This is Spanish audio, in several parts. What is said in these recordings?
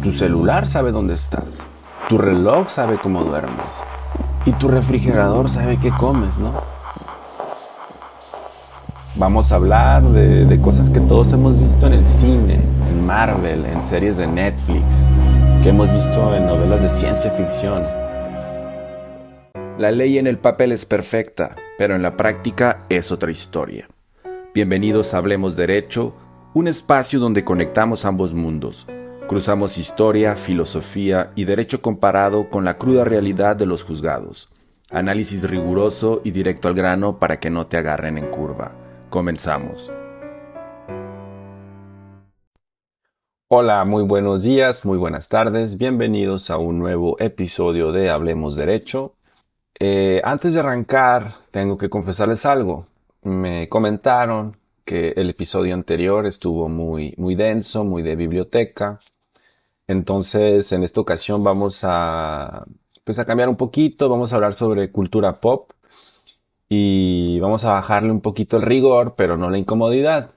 Tu celular sabe dónde estás. Tu reloj sabe cómo duermes. Y tu refrigerador sabe qué comes, ¿no? Vamos a hablar de cosas que todos hemos visto en el cine, en Marvel, en series de Netflix, que hemos visto en novelas de ciencia ficción. La ley en el papel es perfecta, pero en la práctica es otra historia. Bienvenidos a Hablemos Derecho, un espacio donde conectamos ambos mundos. Cruzamos historia, filosofía y derecho comparado con la cruda realidad de los juzgados. Análisis riguroso y directo al grano para que no te agarren en curva. Comenzamos. Hola, muy buenos días, muy buenas tardes. Bienvenidos a un nuevo episodio de Hablemos Derecho. Antes de arrancar, tengo que confesarles algo. Me comentaron que el episodio anterior estuvo muy denso, muy de biblioteca. Entonces, en esta ocasión vamos a cambiar un poquito. Vamos a hablar sobre cultura pop y vamos a bajarle un poquito el rigor, pero no la incomodidad.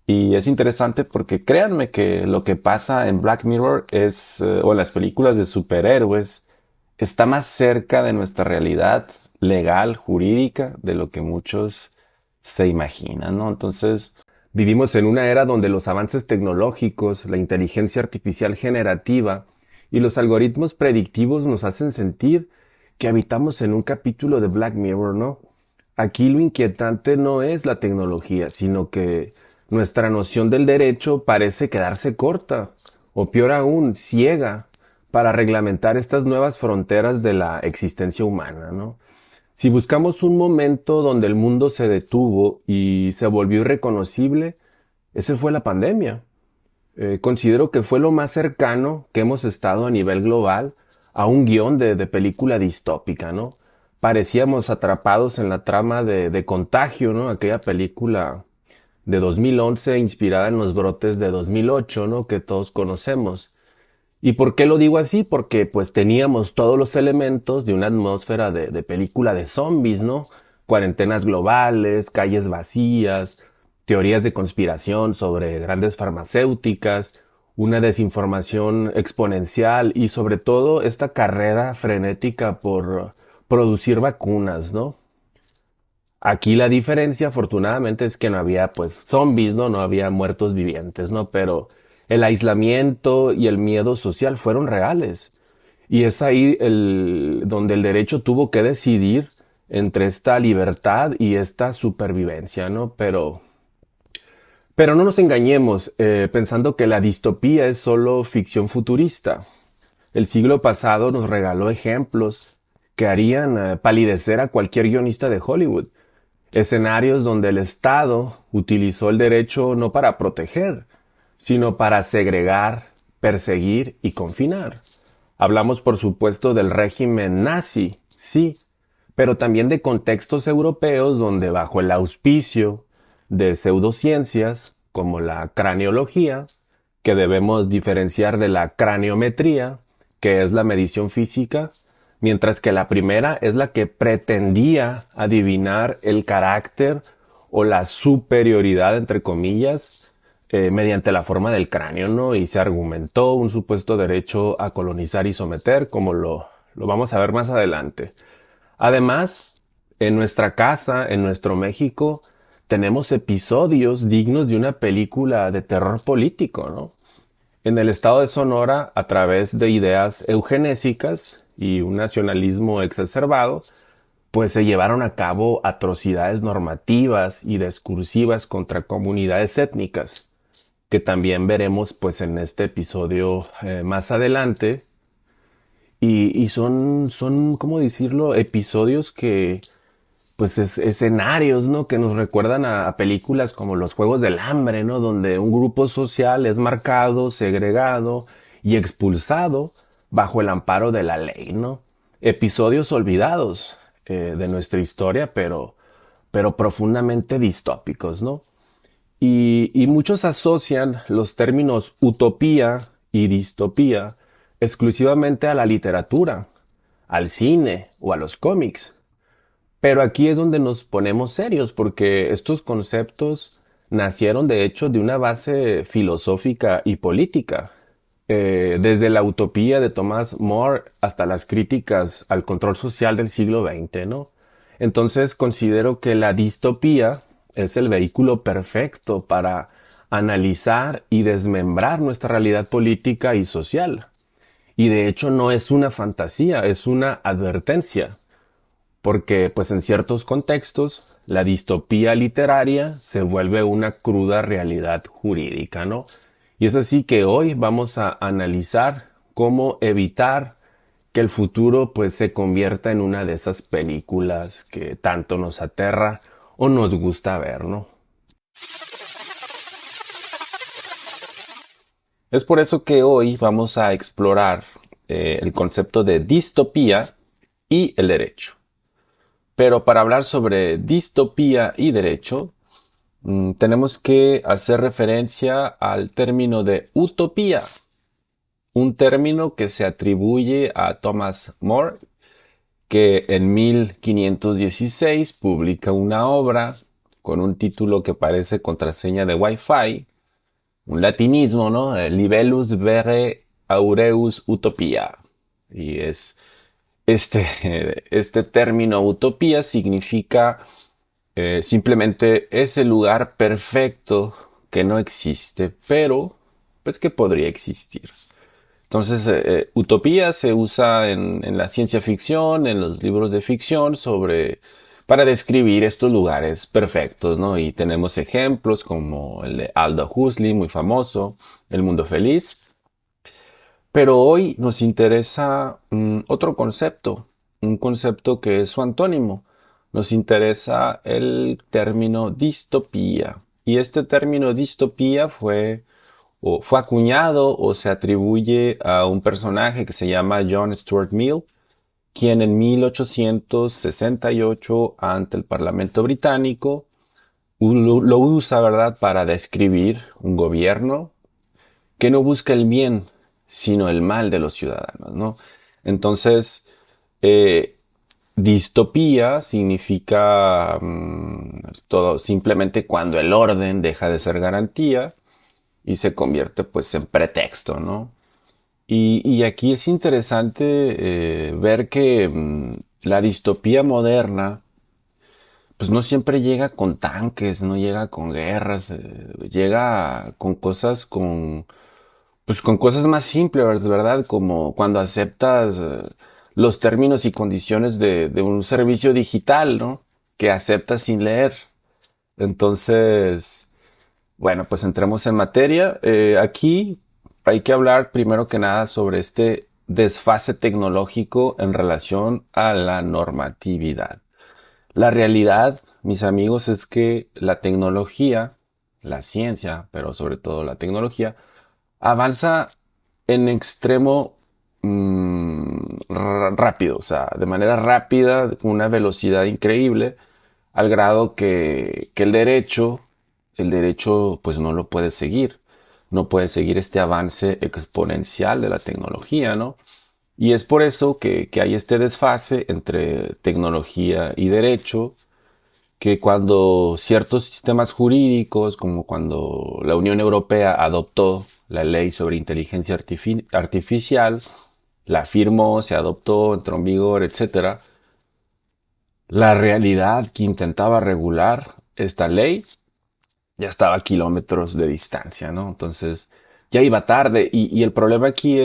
Y es interesante porque créanme que lo que pasa en Black Mirror o en las películas de superhéroes, está más cerca de nuestra realidad legal, jurídica, de lo que muchos se imaginan, ¿no? Entonces, vivimos en una era donde los avances tecnológicos, la inteligencia artificial generativa y los algoritmos predictivos nos hacen sentir que habitamos en un capítulo de Black Mirror, ¿no? Aquí lo inquietante no es la tecnología, sino que nuestra noción del derecho parece quedarse corta, o peor aún, ciega, para reglamentar estas nuevas fronteras de la existencia humana, ¿no? Si buscamos un momento donde el mundo se detuvo y se volvió irreconocible, ese fue la pandemia. Considero que fue lo más cercano que hemos estado a nivel global a un guión de película distópica, ¿no? Parecíamos atrapados en la trama de Contagio, ¿no? Aquella película de 2011 inspirada en los brotes de 2008, ¿no? Que todos conocemos. ¿Y por qué lo digo así? Porque pues teníamos todos los elementos de una atmósfera de película de zombies, ¿no? Cuarentenas globales, calles vacías, teorías de conspiración sobre grandes farmacéuticas, una desinformación exponencial y sobre todo esta carrera frenética por producir vacunas, ¿no? Aquí la diferencia, afortunadamente, es que no había, pues, zombies, ¿no? No había muertos vivientes, ¿no? Pero el aislamiento y el miedo social fueron reales. Y es ahí donde el derecho tuvo que decidir entre esta libertad y esta supervivencia, ¿no? Pero no nos engañemos, pensando que la distopía es solo ficción futurista. El siglo pasado nos regaló ejemplos que harían palidecer a cualquier guionista de Hollywood. Escenarios donde el Estado utilizó el derecho no para proteger, sino para segregar, perseguir y confinar. Hablamos, por supuesto, del régimen nazi, sí, pero también de contextos europeos donde bajo el auspicio de pseudociencias como la craneología, que debemos diferenciar de la craniometría, que es la medición física, mientras que la primera es la que pretendía adivinar el carácter o la superioridad, entre comillas, mediante la forma del cráneo, ¿no? Y se argumentó un supuesto derecho a colonizar y someter, como lo vamos a ver más adelante. Además, en nuestra casa, en nuestro México, tenemos episodios dignos de una película de terror político, ¿no? En el estado de Sonora, a través de ideas eugenésicas y un nacionalismo exacerbado, pues se llevaron a cabo atrocidades normativas y discursivas contra comunidades étnicas, que también veremos pues en este episodio más adelante. Y son, ¿cómo decirlo? Episodios que pues escenarios, ¿no? Que nos recuerdan a películas como Los Juegos del Hambre, ¿no? Donde un grupo social es marcado, segregado y expulsado bajo el amparo de la ley, ¿no? Episodios olvidados de nuestra historia, pero profundamente distópicos, ¿no? Y muchos asocian los términos utopía y distopía exclusivamente a la literatura, al cine o a los cómics. Pero aquí es donde nos ponemos serios, porque estos conceptos nacieron de hecho de una base filosófica y política. desde la utopía de Thomas More hasta las críticas al control social del siglo XX, ¿no? Entonces considero que la distopía es el vehículo perfecto para analizar y desmembrar nuestra realidad política y social. Y de hecho no es una fantasía, es una advertencia, porque pues en ciertos contextos la distopía literaria se vuelve una cruda realidad jurídica, ¿no? Y es así que hoy vamos a analizar cómo evitar que el futuro pues se convierta en una de esas películas que tanto nos aterra o nos gusta ver, ¿no? Es por eso que hoy vamos a explorar el concepto de distopía y el derecho. Pero para hablar sobre distopía y derecho, tenemos que hacer referencia al término de utopía, un término que se atribuye a Thomas More, que en 1516 publica una obra con un título que parece contraseña de Wi-Fi, un latinismo, ¿no? Libellus vere aureus utopia. Y es este, este término utopía significa simplemente ese lugar perfecto que no existe, pero pues que podría existir. Entonces, utopía se usa en la ciencia ficción, en los libros de ficción, para describir estos lugares perfectos, ¿no? Y tenemos ejemplos como el de Aldous Huxley, muy famoso, El Mundo Feliz. Pero hoy nos interesa otro concepto, un concepto que es su antónimo. Nos interesa el término distopía. Y este término distopía fue acuñado o se atribuye a un personaje que se llama John Stuart Mill, quien en 1868 ante el Parlamento británico lo usa, ¿verdad?, para describir un gobierno que no busca el bien, sino el mal de los ciudadanos, ¿no? Entonces, eh, distopía significa todo simplemente cuando el orden deja de ser garantía y se convierte pues en pretexto, ¿no? Y aquí es interesante ver que la distopía moderna pues no siempre llega con tanques, no llega con guerras, llega con cosas pues con cosas más simples, ¿verdad? Como cuando aceptas los términos y condiciones de un servicio digital, ¿no? Que aceptas sin leer. Entonces, bueno, pues entremos en materia. Aquí hay que hablar primero que nada sobre este desfase tecnológico en relación a la normatividad. La realidad, mis amigos, es que la tecnología, la ciencia, pero sobre todo la tecnología, avanza en extremo rápido, o sea, de manera rápida, con una velocidad increíble, al grado que el derecho pues no lo puede seguir, no puede seguir este avance exponencial de la tecnología, ¿no? Y es por eso que hay este desfase entre tecnología y derecho, que cuando ciertos sistemas jurídicos, como cuando la Unión Europea adoptó la ley sobre inteligencia artificial, la firmó, se adoptó, entró en vigor, etcétera, la realidad que intentaba regular esta ley ya estaba a kilómetros de distancia, ¿no? Entonces ya iba tarde y el problema aquí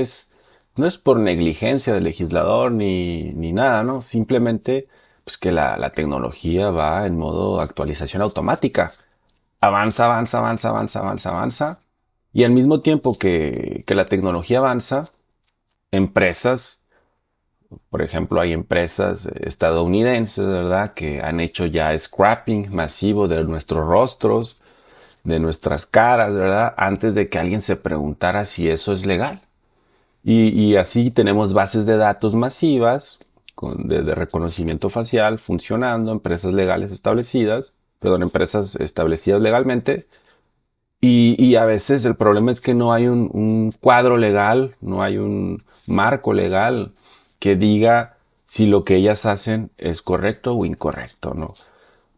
no es por negligencia del legislador ni nada, ¿no? Simplemente pues que la tecnología va en modo actualización automática. Avanza, avanza, avanza, avanza, avanza, avanza. Y al mismo tiempo que la tecnología avanza, empresas, por ejemplo, hay empresas estadounidenses, ¿verdad?, que han hecho ya scrapping masivo de nuestros rostros, de nuestras caras, ¿verdad?, antes de que alguien se preguntara si eso es legal. Y así tenemos bases de datos masivas de reconocimiento facial funcionando, empresas legales establecidas, perdón, empresas establecidas legalmente. Y a veces el problema es que no hay un cuadro legal, no hay un marco legal que diga si lo que ellas hacen es correcto o incorrecto, ¿no?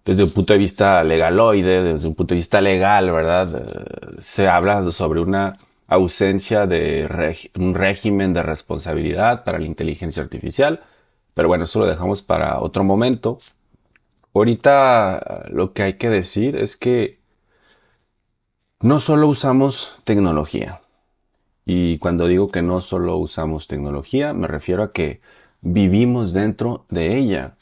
Desde un punto de vista legaloide, desde un punto de vista legal, ¿verdad? Se habla sobre una ausencia de un régimen de responsabilidad para la inteligencia artificial. Pero bueno, eso lo dejamos para otro momento. Ahorita lo que hay que decir es que no solo usamos tecnología. Y cuando digo que no solo usamos tecnología, me refiero a que vivimos dentro de ella.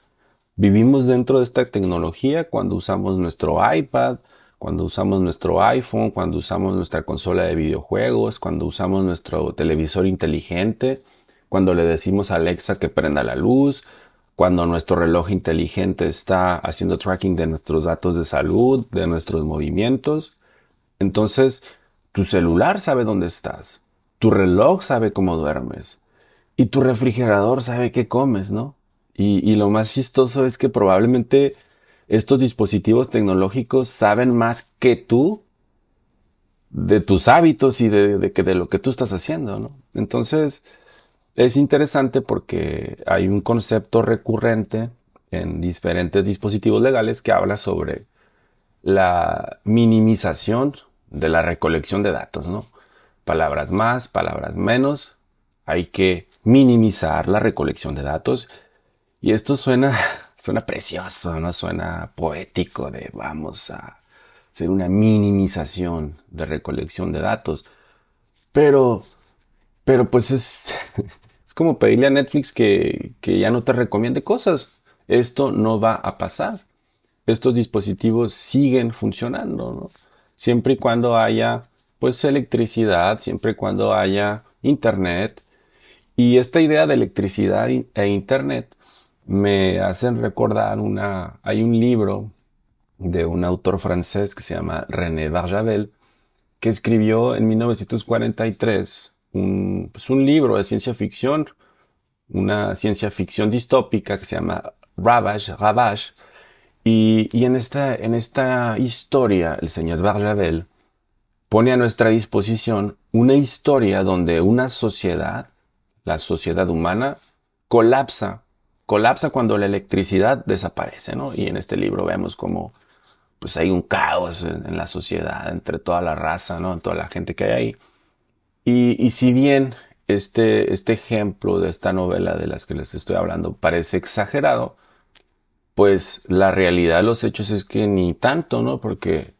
Vivimos dentro de esta tecnología cuando usamos nuestro iPad, cuando usamos nuestro iPhone, cuando usamos nuestra consola de videojuegos, cuando usamos nuestro televisor inteligente, cuando le decimos a Alexa que prenda la luz, cuando nuestro reloj inteligente está haciendo tracking de nuestros datos de salud, de nuestros movimientos. Entonces, tu celular sabe dónde estás, tu reloj sabe cómo duermes y tu refrigerador sabe qué comes, ¿no? Y lo más chistoso es que probablemente estos dispositivos tecnológicos saben más que tú de tus hábitos y de lo que tú estás haciendo, ¿no? Entonces, es interesante porque hay un concepto recurrente en diferentes dispositivos legales que habla sobre la minimización de la recolección de datos, ¿no? Palabras más, palabras menos. Hay que minimizar la recolección de datos. Y esto suena precioso, ¿no? Suena poético de vamos a hacer una minimización de recolección de datos. Pero, pero pues es como pedirle a Netflix que ya no te recomiende cosas. Esto no va a pasar. Estos dispositivos siguen funcionando, ¿no? Siempre y cuando haya, pues, electricidad, siempre y cuando haya internet. Y esta idea de electricidad e internet me hacen recordar hay un libro de un autor francés que se llama René Barjavel, que escribió en 1943 pues un libro de ciencia ficción, una ciencia ficción distópica que se llama Ravage. Y en esta historia, el señor Barjavel pone a nuestra disposición una historia donde una sociedad, la sociedad humana, colapsa, colapsa cuando la electricidad desaparece, ¿no? Y en este libro vemos como pues hay un caos en la sociedad, entre toda la raza, ¿no? En toda la gente que hay ahí. Y si bien este ejemplo de esta novela de las que les estoy hablando parece exagerado, pues la realidad de los hechos es que ni tanto, ¿no? Porque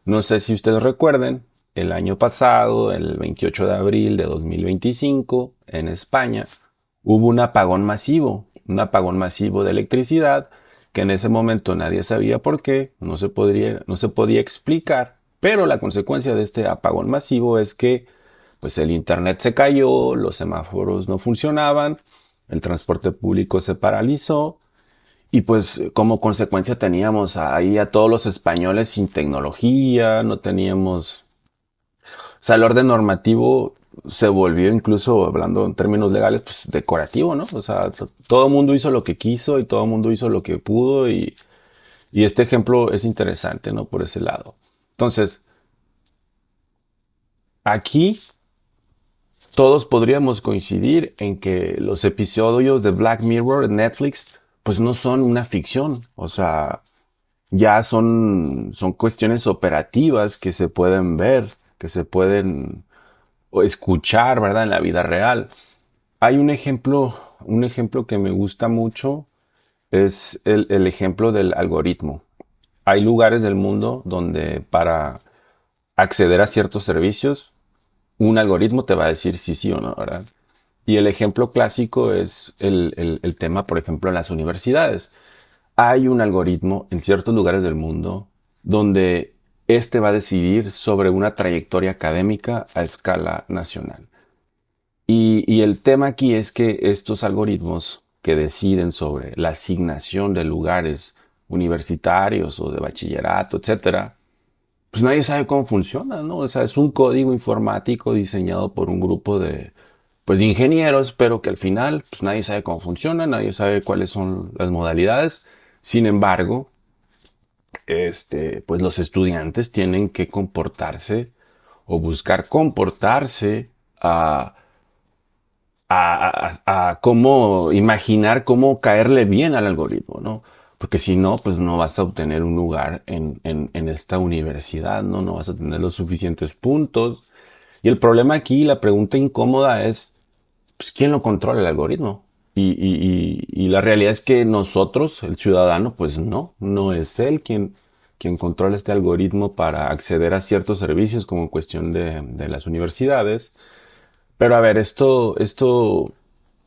no sé si ustedes recuerden, el año pasado, el 28 de abril de 2025, en España, hubo un apagón masivo de electricidad, que en ese momento nadie sabía por qué, no se podía explicar, pero la consecuencia de este apagón masivo es que pues el internet se cayó, los semáforos no funcionaban, el transporte público se paralizó, y pues como consecuencia teníamos ahí a todos los españoles sin tecnología, no teníamos, o sea, el orden normativo se volvió incluso, hablando en términos legales, pues decorativo, ¿no? O sea, todo el mundo hizo lo que quiso y todo el mundo hizo lo que pudo y este ejemplo es interesante, ¿no? Por ese lado. Entonces, aquí todos podríamos coincidir en que los episodios de Black Mirror en Netflix, pues no son una ficción, o sea, ya son cuestiones operativas que se pueden ver, que se pueden o escuchar, ¿verdad? En la vida real. Hay un ejemplo que me gusta mucho, es el ejemplo del algoritmo. Hay lugares del mundo donde para acceder a ciertos servicios, un algoritmo te va a decir sí, sí o no, ¿verdad? Y el ejemplo clásico es el tema, por ejemplo, en las universidades. Hay un algoritmo en ciertos lugares del mundo donde este va a decidir sobre una trayectoria académica a escala nacional. Y el tema aquí es que estos algoritmos que deciden sobre la asignación de lugares universitarios o de bachillerato, etcétera, pues nadie sabe cómo funciona, ¿no? O sea, es un código informático diseñado por un grupo pues, de ingenieros, pero que al final, pues nadie sabe cómo funciona, nadie sabe cuáles son las modalidades. Sin embargo, pues los estudiantes tienen que comportarse o buscar comportarse a cómo imaginar cómo caerle bien al algoritmo, ¿no? Porque si no, pues no vas a obtener un lugar en esta universidad, ¿no? No vas a tener los suficientes puntos. Y el problema aquí, la pregunta incómoda es, pues, ¿quién lo controla el algoritmo? Y la realidad es que nosotros, el ciudadano, pues no es él quien controla este algoritmo para acceder a ciertos servicios como cuestión de las universidades. Pero a ver, esto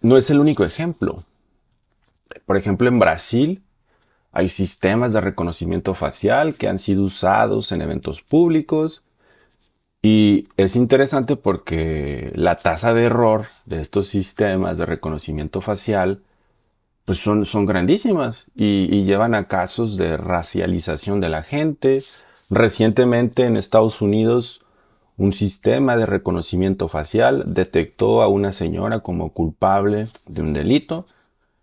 no es el único ejemplo. Por ejemplo, en Brasil hay sistemas de reconocimiento facial que han sido usados en eventos públicos y es interesante porque la tasa de error de estos sistemas de reconocimiento facial pues son grandísimas y llevan a casos de racialización de la gente. Recientemente en Estados Unidos un sistema de reconocimiento facial detectó a una señora como culpable de un delito.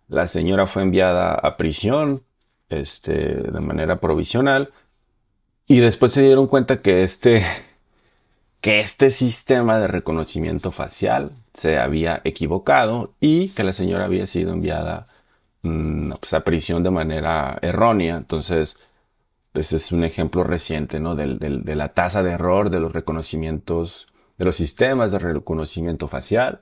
La señora fue enviada a prisión, de manera provisional, y después se dieron cuenta que este sistema de reconocimiento facial se había equivocado y que la señora había sido enviada pues, a prisión de manera errónea. Entonces, ese es un ejemplo reciente, ¿no? De la tasa de error de los reconocimientos, de los sistemas de reconocimiento facial.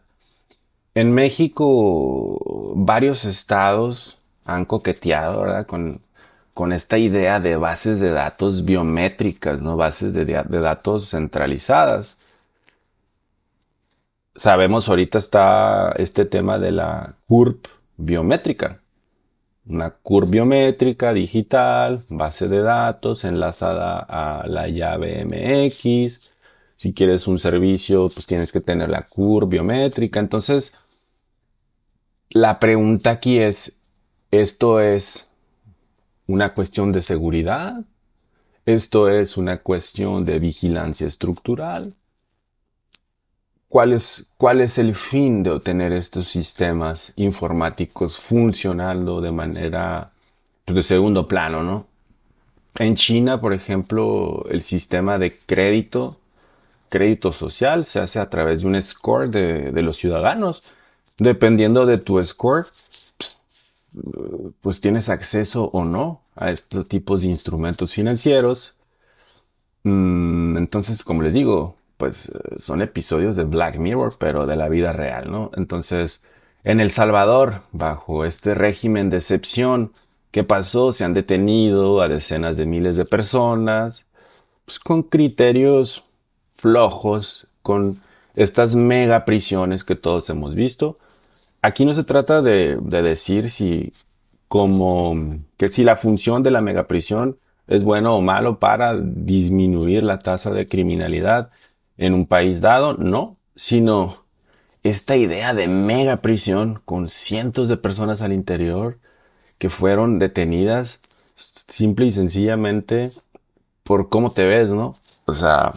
En México, varios estados han coqueteado, ¿verdad? Con esta idea de bases de datos biométricas, ¿no? Bases de datos centralizadas. Sabemos ahorita está este tema de la CURP biométrica. Una CURP biométrica digital, base de datos enlazada a la llave MX. Si quieres un servicio, pues tienes que tener la CURP biométrica. Entonces, la pregunta aquí es, ¿esto es una cuestión de seguridad? ¿Esto es una cuestión de vigilancia estructural? ¿Cuál es el fin de obtener estos sistemas informáticos funcionando de manera pues, de segundo plano, ¿no? En China, por ejemplo, el sistema de crédito social, se hace a través de un score de los ciudadanos. Dependiendo de tu score, pues tienes acceso o no a estos tipos de instrumentos financieros. Entonces, como les digo, pues son episodios de Black Mirror, pero de la vida real, ¿no? Entonces, en El Salvador, bajo este régimen de excepción, ¿qué pasó? Se han detenido a decenas de miles de personas, pues, con criterios flojos, con estas mega prisiones que todos hemos visto. Aquí no se trata de decir si como que si la función de la megaprisión es bueno o malo para disminuir la tasa de criminalidad en un país dado, no, sino esta idea de megaprisión con cientos de personas al interior que fueron detenidas simple y sencillamente por cómo te ves, ¿no? O sea,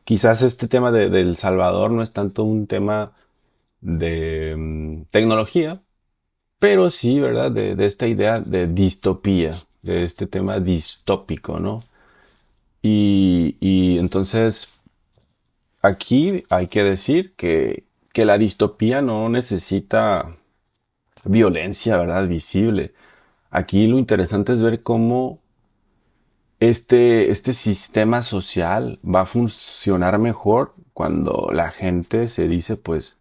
quizás este tema de El Salvador no es tanto un tema de tecnología, pero sí, ¿verdad? De esta idea de distopía, de este tema distópico, ¿no? Y entonces aquí hay que decir que la distopía no necesita violencia, ¿verdad? Visible. Aquí lo interesante es ver cómo este sistema social va a funcionar mejor cuando la gente se dice, pues,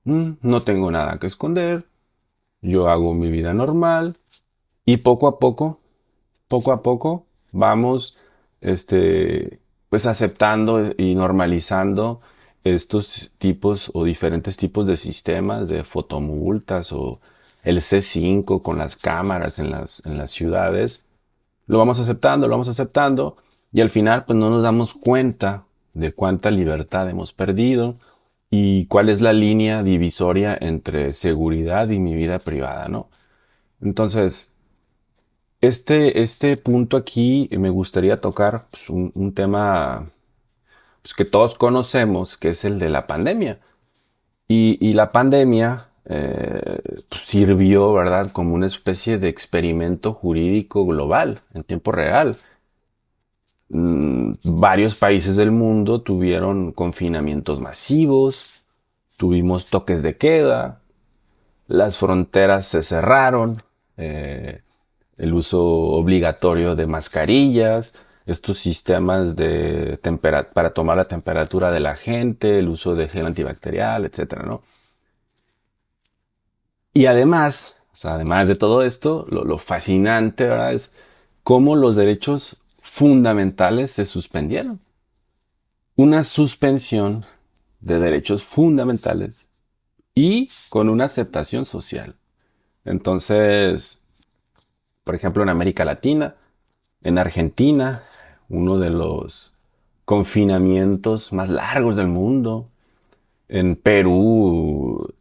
no tengo nada que esconder, yo hago mi vida normal y poco a poco vamos, pues aceptando y normalizando estos tipos o diferentes tipos de sistemas de fotomultas o el C5 con las cámaras en las ciudades. Lo vamos aceptando y al final pues no nos damos cuenta de cuánta libertad hemos perdido y cuál es la línea divisoria entre seguridad y mi vida privada, ¿no? Entonces, este punto aquí me gustaría tocar pues, un tema pues, que todos conocemos, que es el de la pandemia. Y la pandemia pues, sirvió, ¿verdad?, como una especie de experimento jurídico global en tiempo real. Varios países del mundo tuvieron confinamientos masivos, tuvimos toques de queda, las fronteras se cerraron, el uso obligatorio de mascarillas. estos sistemas para tomar la temperatura de la gente, el uso de gel antibacterial, etcétera, ¿no? Y además, o sea, además de todo esto, lo fascinante, ¿verdad? Es cómo los derechos fundamentales se suspendieron. Una suspensión de derechos fundamentales y con una aceptación social. Entonces, por ejemplo, en América Latina, en Argentina, uno de los confinamientos más largos del mundo. En Perú,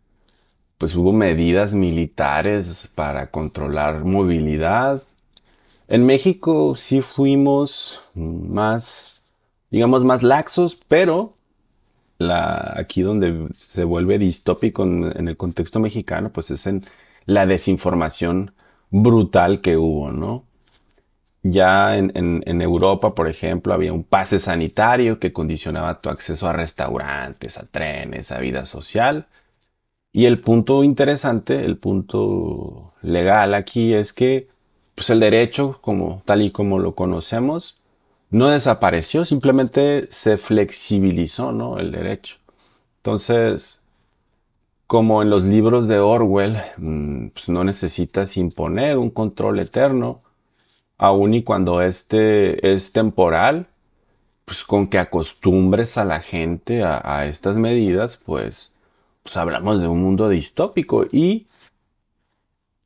pues hubo medidas militares para controlar movilidad. En México sí fuimos más, digamos, más laxos, pero aquí donde se vuelve distópico en el contexto mexicano, pues es en la desinformación brutal que hubo, ¿no? Ya en Europa, por ejemplo, había un pase sanitario que condicionaba tu acceso a restaurantes, a trenes, a vida social. Y el punto interesante, el punto legal aquí es que pues el derecho, como tal y como lo conocemos, no desapareció, simplemente se flexibilizó, ¿no? El derecho. Entonces, como en los libros de Orwell, pues no necesitas imponer un control eterno, aun y cuando este es temporal, pues con que acostumbres a la gente a estas medidas, pues hablamos de un mundo distópico. Y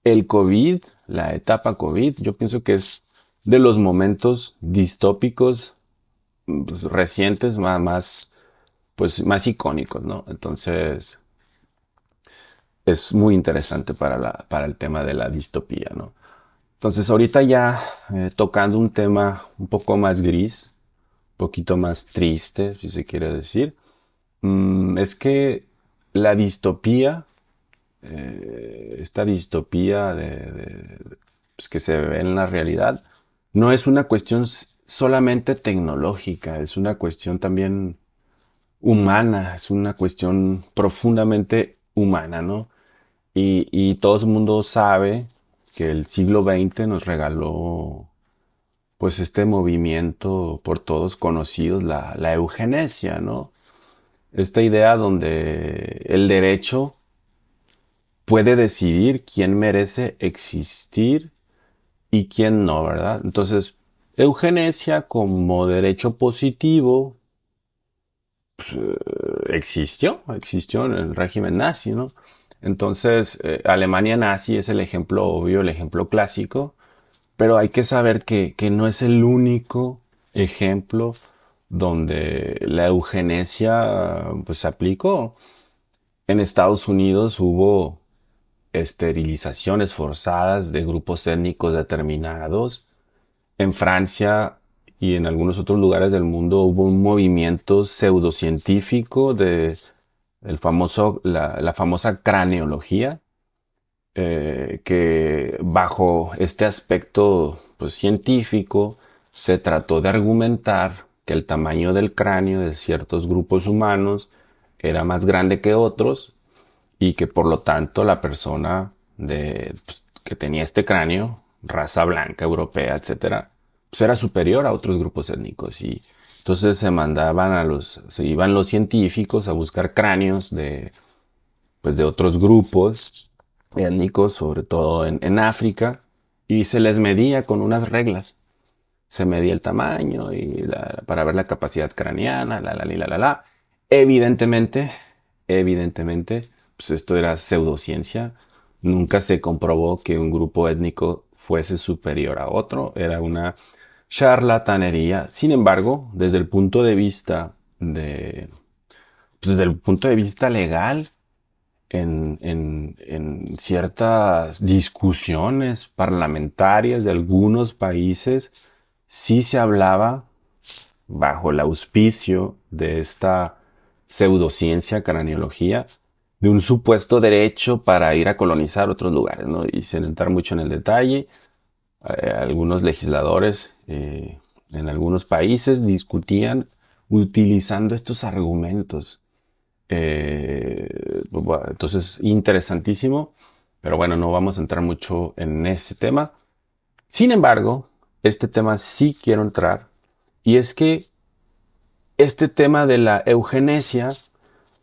el COVID, la etapa COVID, yo pienso que es de los momentos distópicos pues, recientes pues, más icónicos, ¿no? Entonces, es muy interesante para el tema de la distopía, ¿no? Entonces, ahorita ya tocando un tema un poco más gris, un poquito más triste, si se quiere decir, es que la distopía, esta distopía pues, que se ve en la realidad, no es una cuestión solamente tecnológica, es una cuestión también humana, es una cuestión profundamente humana, ¿no? Y todo el mundo sabe que el siglo XX nos regaló pues este movimiento por todos conocidos, la eugenesia, ¿no? Esta idea donde el derecho puede decidir quién merece existir y quién no, ¿verdad? Entonces, eugenesia como derecho positivo existió en el régimen nazi, ¿no? Entonces, Alemania nazi es el ejemplo obvio, el ejemplo clásico, pero hay que saber que no es el único ejemplo donde la eugenesia pues, se aplicó. En Estados Unidos hubo esterilizaciones forzadas de grupos étnicos determinados. En Francia y en algunos otros lugares del mundo hubo un movimiento pseudocientífico de la famosa craneología, que bajo este aspecto pues, científico se trató de argumentar que el tamaño del cráneo de ciertos grupos humanos era más grande que otros y que por lo tanto la persona pues, que tenía este cráneo, raza blanca, europea, etcétera, pues era superior a otros grupos étnicos. Y entonces se iban los científicos a buscar cráneos pues de otros grupos étnicos, sobre todo en África, y se les medía con unas reglas. Se medía el tamaño para ver la capacidad craneana, la. Evidentemente, evidentemente, pues esto era pseudociencia. Nunca se comprobó que un grupo étnico fuese superior a otro. Era una charlatanería. Sin embargo, desde el punto de vista legal, en ciertas discusiones parlamentarias de algunos países, sí se hablaba bajo el auspicio de esta pseudociencia, craneología, de un supuesto derecho para ir a colonizar otros lugares, ¿no? Y sin entrar mucho en el detalle, algunos legisladores en algunos países discutían utilizando estos argumentos. Bueno, entonces, interesantísimo, pero bueno, no vamos a entrar mucho en ese tema. Sin embargo, este tema sí quiero entrar Y es que este tema de la eugenesia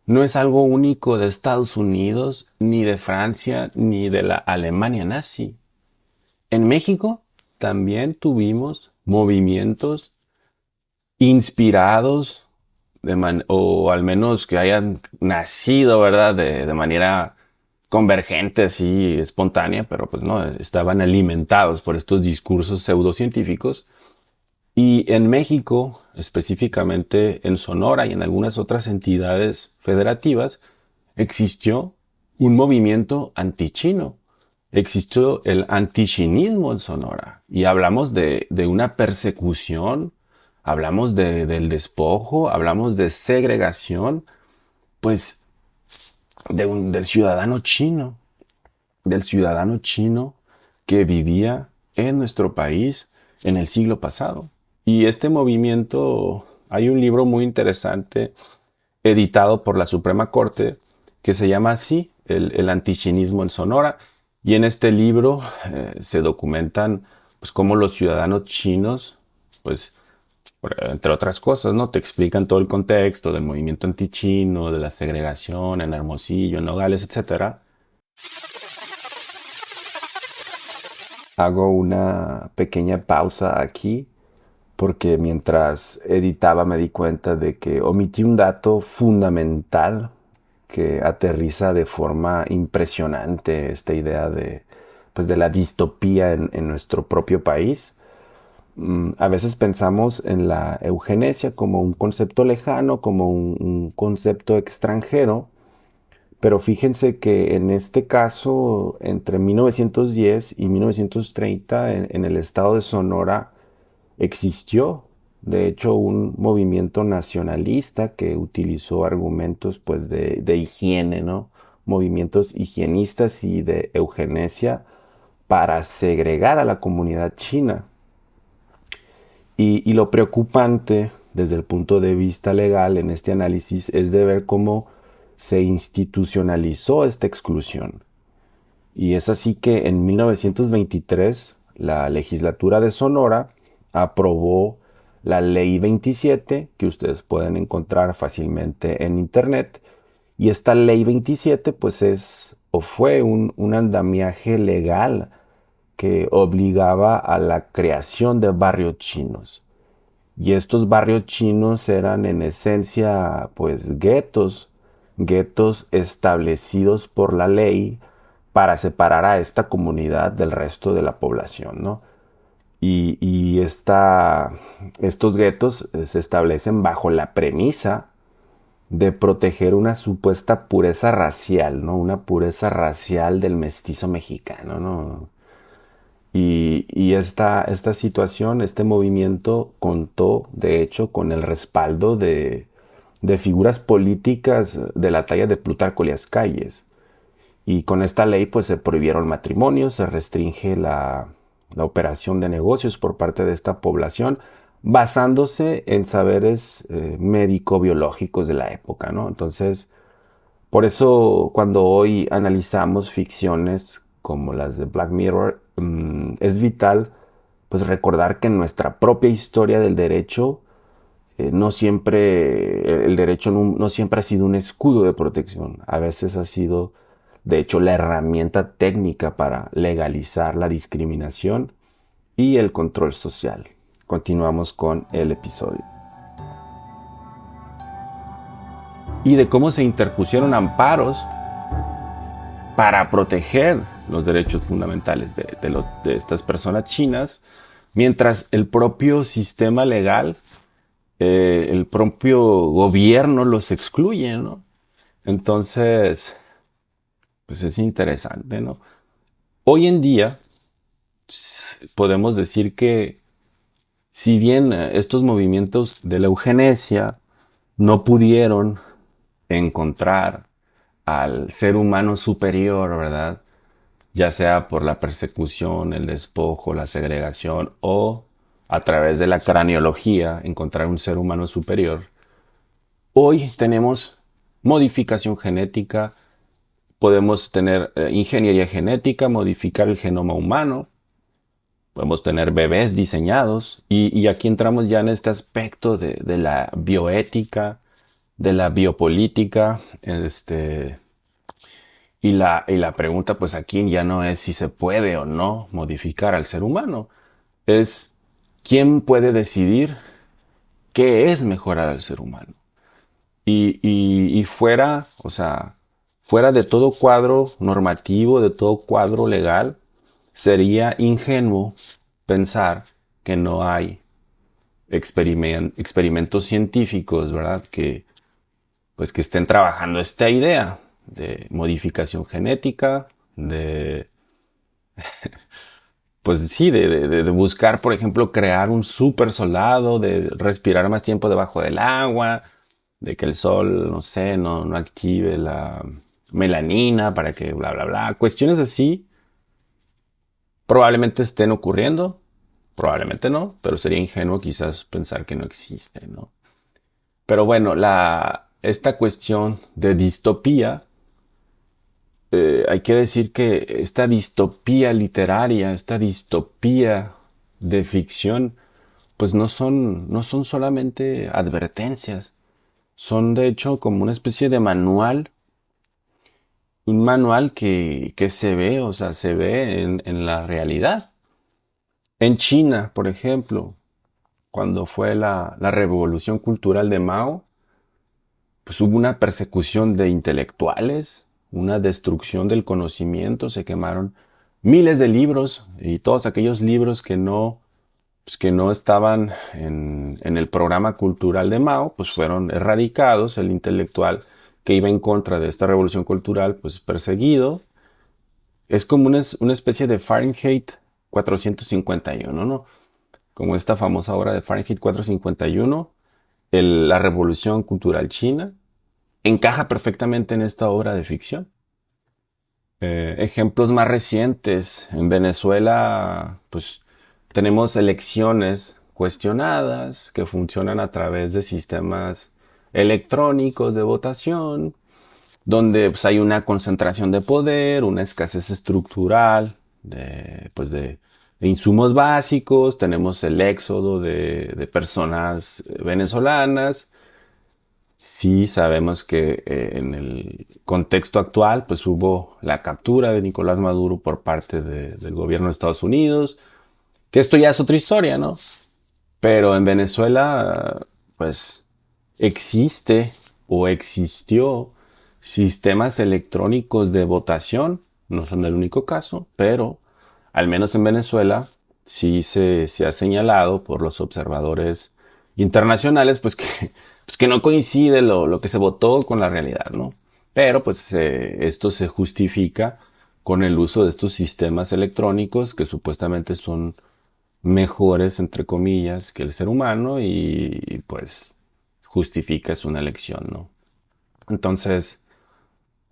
no es algo único de Estados Unidos, ni de Francia, ni de la Alemania nazi. En México también tuvimos movimientos inspirados o al menos que hayan nacido, ¿verdad? De manera convergente, así, espontánea, pero pues no, estaban alimentados por estos discursos pseudocientíficos. Y en México, específicamente en Sonora y en algunas otras entidades federativas, existió un movimiento antichino. Existió el antichinismo en Sonora. Y hablamos de una persecución, hablamos del despojo, hablamos de segregación, pues del ciudadano chino que vivía en nuestro país en el siglo pasado. Y este movimiento, hay un libro muy interesante editado por la Suprema Corte que se llama así, el antichinismo en Sonora. Y en este libro se documentan pues cómo los ciudadanos chinos, pues entre otras cosas, ¿no? Te explican todo el contexto del movimiento antichino, de la segregación en Hermosillo, en Nogales, etcétera. Hago una pequeña pausa aquí porque mientras editaba me di cuenta de que omití un dato fundamental que aterriza de forma impresionante esta idea pues de la distopía en nuestro propio país. A veces pensamos en la eugenesia como un concepto lejano, como un concepto extranjero, pero fíjense que en este caso, entre 1910 y 1930, en el estado de Sonora, existió, de hecho, un movimiento nacionalista que utilizó argumentos pues de higiene, ¿no? Movimientos higienistas y de eugenesia para segregar a la comunidad china. Y lo preocupante desde el punto de vista legal en este análisis es de ver cómo se institucionalizó esta exclusión. Y es así que en 1923 la legislatura de Sonora aprobó la Ley 27, que ustedes pueden encontrar fácilmente en internet. Y esta Ley 27 pues es o fue un andamiaje legal que obligaba a la creación de barrios chinos. Y estos barrios chinos eran en esencia pues guetos establecidos por la ley para separar a esta comunidad del resto de la población, ¿no? Estos guetos se establecen bajo la premisa de proteger una supuesta pureza racial, ¿no? Una pureza racial del mestizo mexicano, ¿no? Y esta situación, este movimiento contó, de hecho, con el respaldo de figuras políticas de la talla de Plutarco Elías Calles. Y con esta ley, pues se prohibieron matrimonios, se restringe la operación de negocios por parte de esta población, basándose en saberes médico-biológicos de la época, ¿no? Entonces, por eso cuando hoy analizamos ficciones como las de Black Mirror, es vital pues recordar que en nuestra propia historia del derecho no siempre el derecho no siempre ha sido un escudo de protección, a veces ha sido de hecho la herramienta técnica para legalizar la discriminación y el control social. Continuamos con el episodio. Y de cómo se interpusieron amparos para proteger los derechos fundamentales de estas personas chinas, mientras el propio sistema legal, el propio gobierno los excluye, ¿no? Entonces, pues es interesante, ¿no? Hoy en día podemos decir que si bien estos movimientos de la eugenesia no pudieron encontrar al ser humano superior, ¿verdad? Ya sea por la persecución, el despojo, la segregación o a través de la craneología encontrar un ser humano superior. Hoy tenemos modificación genética, podemos tener ingeniería genética, modificar el genoma humano Podemos tener bebés diseñados y aquí entramos ya en este aspecto de la bioética, de la biopolítica, y la pregunta pues aquí ya no es si se puede o no modificar al ser humano, es quién puede decidir qué es mejorar al ser humano. Y fuera, o sea, fuera de todo cuadro normativo, de todo cuadro legal, sería ingenuo pensar que no hay experimentos científicos, ¿verdad? Pues que estén trabajando esta idea de modificación genética, pues sí, de buscar, por ejemplo, crear un super soldado, de respirar más tiempo debajo del agua, de que el sol, no sé, no active la melanina para que bla, bla, bla. Cuestiones así probablemente estén ocurriendo, probablemente no, pero sería ingenuo quizás pensar que no existe, ¿no? Pero bueno, esta cuestión de distopía, hay que decir que esta distopía literaria, esta distopía de ficción, pues no son solamente advertencias, son de hecho como una especie de manual, un manual que se ve, o sea, se ve en la realidad. En China, por ejemplo, cuando fue la revolución cultural de Mao, pues hubo una persecución de intelectuales, una destrucción del conocimiento, se quemaron miles de libros y todos aquellos libros que no estaban en el programa cultural de Mao, pues fueron erradicados. El intelectual que iba en contra de esta revolución cultural, pues perseguido. Es como una especie de Fahrenheit 451, ¿no? Como esta famosa obra de Fahrenheit 451, la revolución cultural china, encaja perfectamente en esta obra de ficción. Ejemplos más recientes. En Venezuela, pues tenemos elecciones cuestionadas que funcionan a través de sistemas electrónicos de votación, donde pues, hay una concentración de poder, una escasez estructural de insumos básicos, tenemos el éxodo de personas venezolanas. Sí, sabemos que en el contexto actual, pues hubo la captura de Nicolás Maduro por parte del gobierno de Estados Unidos, que esto ya es otra historia, ¿no? Pero en Venezuela, pues existe o existió sistemas electrónicos de votación, no son el único caso, pero al menos en Venezuela sí se ha señalado por los observadores internacionales, pues que no coincide lo que se votó con la realidad, ¿no? Pero pues esto se justifica con el uso de estos sistemas electrónicos que supuestamente son mejores, entre comillas, que el ser humano y pues justifica es una elección, ¿no? Entonces,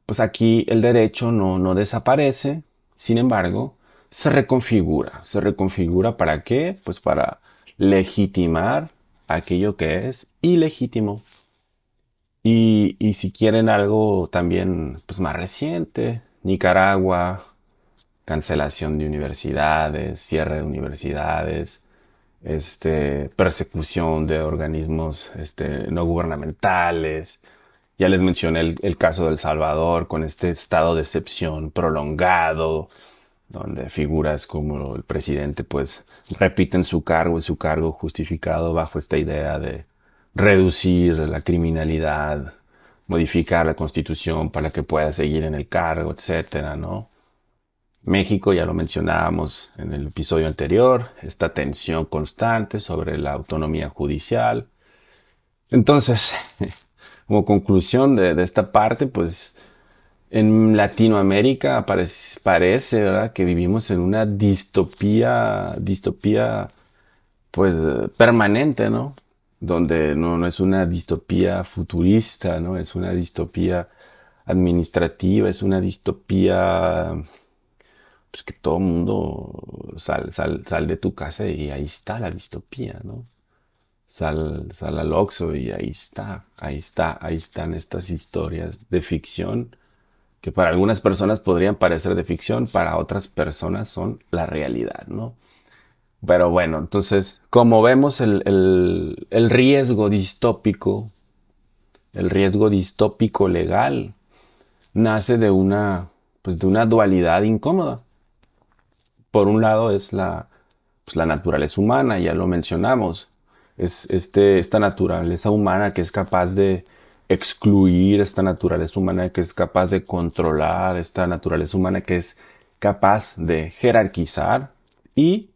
pues aquí el derecho no desaparece, sin embargo, se reconfigura. ¿Se reconfigura para qué? Pues para legitimar aquello que es ilegítimo. Y si quieren algo también pues más reciente, Nicaragua, cancelación de universidades, cierre de universidades, persecución de organismos no gubernamentales. Ya les mencioné el caso de El Salvador con este estado de excepción prolongado, donde figuras como el presidente pues repiten su cargo y su cargo justificado bajo esta idea de reducir la criminalidad, modificar la constitución para que pueda seguir en el cargo, etcétera, ¿no? México, ya lo mencionábamos en el episodio anterior, esta tensión constante sobre la autonomía judicial. Entonces, como conclusión de esta parte, pues en Latinoamérica parece, ¿verdad?, que vivimos en una distopía, pues permanente, ¿no? Donde no es una distopía futurista, ¿no? Es una distopía administrativa, es una distopía pues que todo el mundo sal de tu casa y ahí está la distopía, ¿no? Sal al Oxxo y ahí están estas historias de ficción que para algunas personas podrían parecer de ficción, para otras personas son la realidad, ¿no? Pero bueno, entonces, como vemos, el riesgo distópico legal, nace pues de una dualidad incómoda. Por un lado es pues la naturaleza humana, ya lo mencionamos. Es esta naturaleza humana que es capaz de excluir, esta naturaleza humana que es capaz de controlar, esta naturaleza humana que es capaz de jerarquizar. Y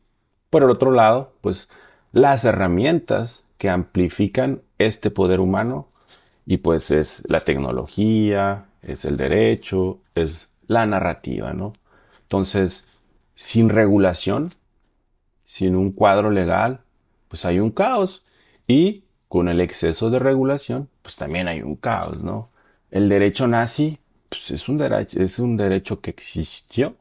por el otro lado, pues las herramientas que amplifican este poder humano, y pues es la tecnología, es el derecho, es la narrativa, ¿no? Entonces, sin regulación, sin un cuadro legal, pues hay un caos. Y con el exceso de regulación, pues también hay un caos, ¿no? El derecho nazi, pues es un derecho que existió,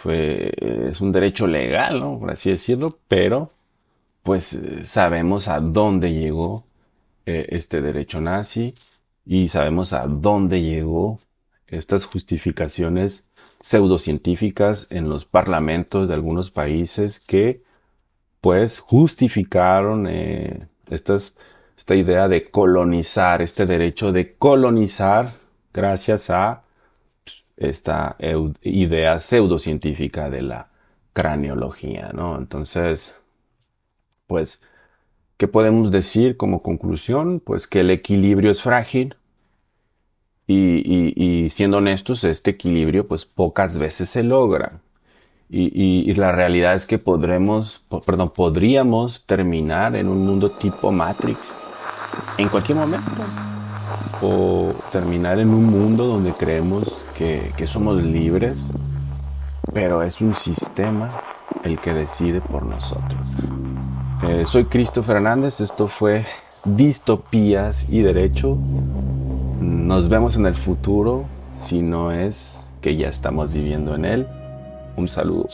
es un derecho legal, ¿no? Por así decirlo, pero pues sabemos a dónde llegó este derecho nazi y sabemos a dónde llegó estas justificaciones pseudocientíficas en los parlamentos de algunos países que pues justificaron esta idea de colonizar, este derecho de colonizar gracias a esta idea pseudocientífica de la craneología, ¿no? Entonces, pues, ¿qué podemos decir como conclusión? Pues que el equilibrio es frágil y siendo honestos, este equilibrio pues pocas veces se logra. Y la realidad es que podríamos terminar en un mundo tipo Matrix en cualquier momento. O terminar en un mundo donde creemos que somos libres, pero es un sistema el que decide por nosotros. Soy Christopher Hernández, esto fue Distopías y Derecho. Nos vemos en el futuro, si no es que ya estamos viviendo en él. Un saludo.